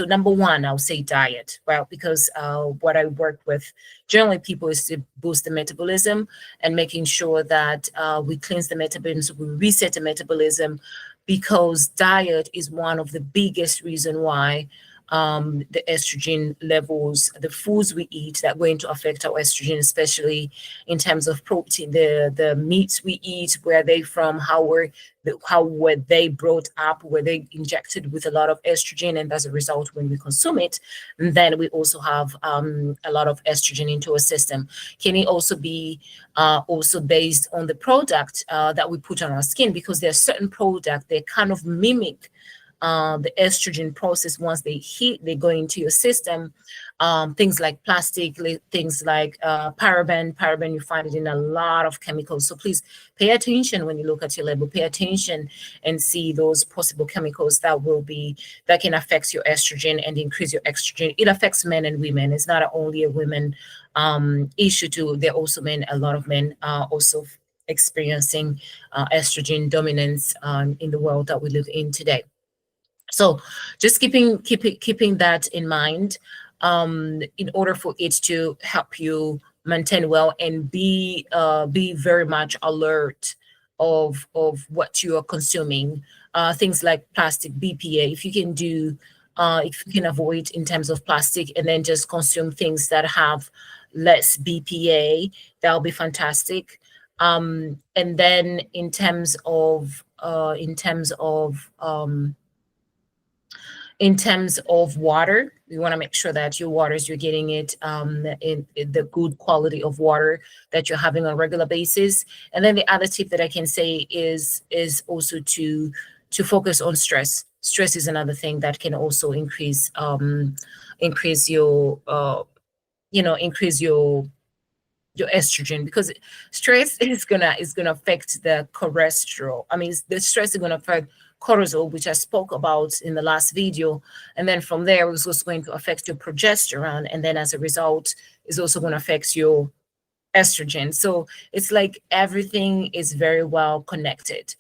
So number one, I'll say diet, well, because what I work with generally people is to boost the metabolism and making sure that we cleanse the metabolism, so we reset the metabolism, because diet is one of the biggest reason why the estrogen levels, the foods we eat that are going to affect our estrogen, especially in terms of protein, the meats we eat, where they from, how were they brought up, were they injected with a lot of estrogen, and as a result, when we consume it, then we also have a lot of estrogen into our system. Can it also be also based on the product that we put on our skin? Because there are certain products, they kind of mimic the estrogen process. Once they go into your system. Things like plastic, things like paraben, you find it in a lot of chemicals. So please pay attention when you look at your label. Pay attention and see those possible chemicals that can affect your estrogen and increase your estrogen. It affects men and women. It's not only a women issue too. There are also men. A lot of men are also experiencing estrogen dominance in the world that we live in today. So just keeping that in mind, in order for it to help you maintain well and be very much alert of what you are consuming. Things like plastic, BPA, if you can avoid in terms of plastic and then just consume things that have less BPA, that'll be fantastic. And then in terms of water, you want to make sure that your waters, you're getting it in the good quality of water that you're having on a regular basis. And then the other tip that I can say is also to focus on stress. Stress is another thing that can also increase your estrogen, because stress is gonna affect the cholesterol. I mean, the stress is gonna affect cortisol, which I spoke about in the last video, and then from there it's also going to affect your progesterone, and then as a result is also going to affect your estrogen. So it's like everything is very well connected.